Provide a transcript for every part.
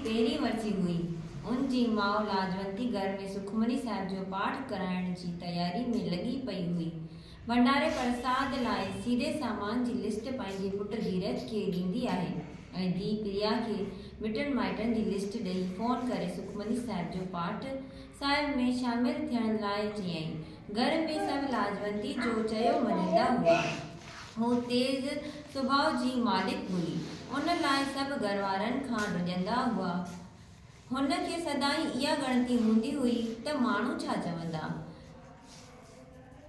पहिरीं वरसी हुई। उन जी माउ लाजवंती घर में सुखमनी साहिब जो पाठ कराइण जी तैयारी में लगी पई हुई। भंडारे प्रसाद लाइ सीधे सामान जी लिस्ट पंहिंजे पुट धीरज खे ॾींदी आहे ऐं धीउ प्रिया खे मिटनि माइटनि जी लिस्ट ॾेई फ़ोन करे सुखमनी साहिब जो पाठ साहिब में शामिल थियण लाइ चयईं। घर में सभु लाजवंती जो चयो मञींदा हुआ। हू तेज़ सुभाउ जी मालिक हुई, उन लाइ सभु घरवारनि खां ॾुजंदा हुआ। हुन खे सदाई इहा ॻणती हूंदी हुई त माण्हू छा चवंदा।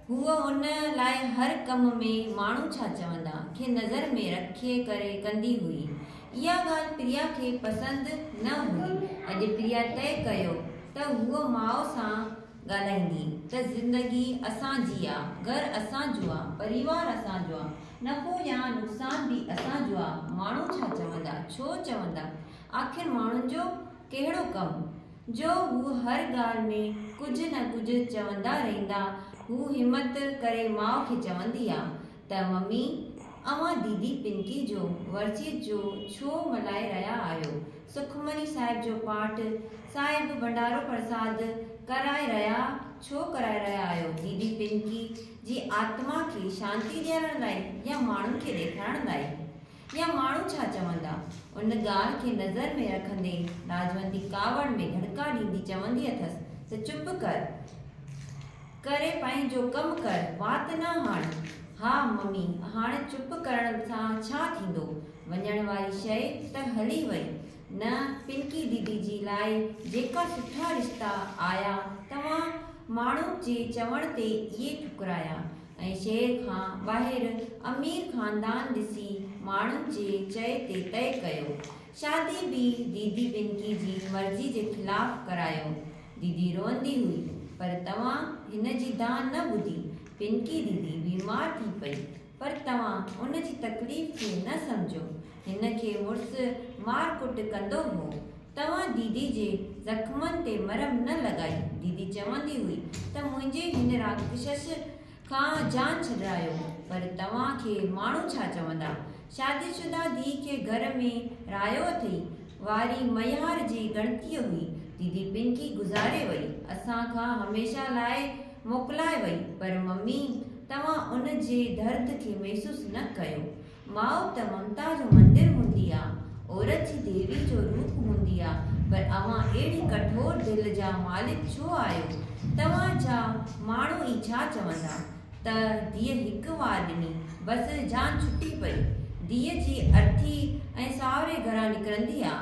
हूअ हुन लाइ हर कम में माण्हू छा चवंदा खे नज़र में रखे करे कंदी हुई। इहा ॻाल्हि प्रिया खे पसंदि न हुई। अॼु प्रिया तय कयो त हूअ माउ सां ॻाल्हाईंदी त ज़िंदगी असांजी आहे, घर असांजो आहे, परिवार असांजो आहे, नफ़ो या नुक़सान बि असांजो आहे। माण्हू छा चवंदा, छो चवंदा, आख़िर माण्हुनि जो कहिड़ो कमु जो हू हर ॻाल्हि में कुझु न कुझु चवंदा रहंदा। हू हिमत करे माउ खे चवंदी आहे त मम्मी, अवां दीदी पिंकी जो वरसी जो छो मल्हाए रहिया आहियो। सुखमनी साहिब जो पाठ साहिब भंडारो प्रसाद कराए रहिया आहियो। दीदी पिंकी जी आत्मा खे शांति ॾियण लाइ या माण्हुनि खे ॾेखारण लाइ, या माण्हू छा चवंदा। उन ॻाल्हि खे नज़र में रखंदे लाजवंती कावड़ में धड़का ॾींदी चवंदी अथसि त चुप करे पंहिंजो कमु कर, वात न हाण। हा मम्मी, हाणे चुप करण सां छा थींदो, वञण वारी शइ त हली वई न। पिंकी दीदी जी लाइ जेका सुठा रिश्ता आया तव्हां माण्हू जे चवण ते इहे ठुकराया ऐं शहर खां ॿाहिरि अमीर ख़ानदान ॾिसी माण्हुनि जे चए ते तय कयो। शादी बि दीदी पिंकी जी मर्ज़ी जे ख़िलाफ़ करायो। दीदी रोअंदी हुई पर तव्हां हिन जी दान न ॿुधी। पिंकी दीदी बीमार थी पई पर तव्हां उन जी तकलीफ़ खे न सम्झो। हिन खे मुड़ुसु मार कुट कंदो हो, तव्हां दीदी जे ज़ख़्मनि ते मरहम न लॻाई। दीदी चवंदी हुई त मुंहिंजे हिन राक्षस खां जान छॾायो, पर तव्हां खे माण्हू छा चवंदा। शादीशुदा धीउ खे घर में रायो अथई वारी मयार जी ॻणती हुई। दीदी पिंकी गुज़ारे वई, असां खां हमेशह लाइ मोकिलाए वई, पर मम्मी तव्हां उन जे दर्द खे महसूस न कयो। माउ त ममता जो मंदिर हूंदी आहे, औरत जी देवी जो रूप हूंदी आहे, पर अवां अहिड़ी कठोर दिलि जा मालिक छो आहियो। तव्हां जा माण्हू ई छा चवंदा त धीअ हिकु वार ॾिनी, बसि जान छुटी पई। धीअ जी अर्थी ऐं सावरे घरां निकिरंदी आहे।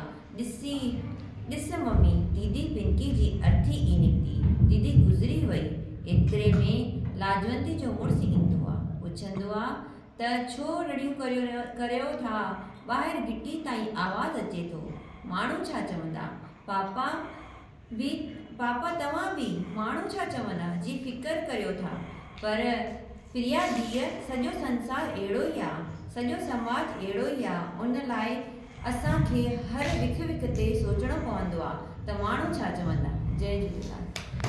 ॾिस मम्मी, दीदी पिंकी जी अर्थी ई निकिती, दीदी गुज़री वई। एतिरे में लाजवंती जो मुड़ुसु ईंदो आहे, पुछंदो आहे त छो रड़ियूं करियो था, ॿाहिरि गिटी ताईं आवाज़ अचे थो। माण्हू छा चवंदा, पापा तव्हां बि माण्हू छा चवंदा जी फ़िकर करियो था। पर प्रिया धीअ, सॼो संसार अहिड़ो ई आहे, सॼो समाज अहिड़ो ई आहे। उन लाइ असांखे हर विख ते सोचणो पवंदो आहे त माण्हू छा चवंदा। जय झूलेलाल।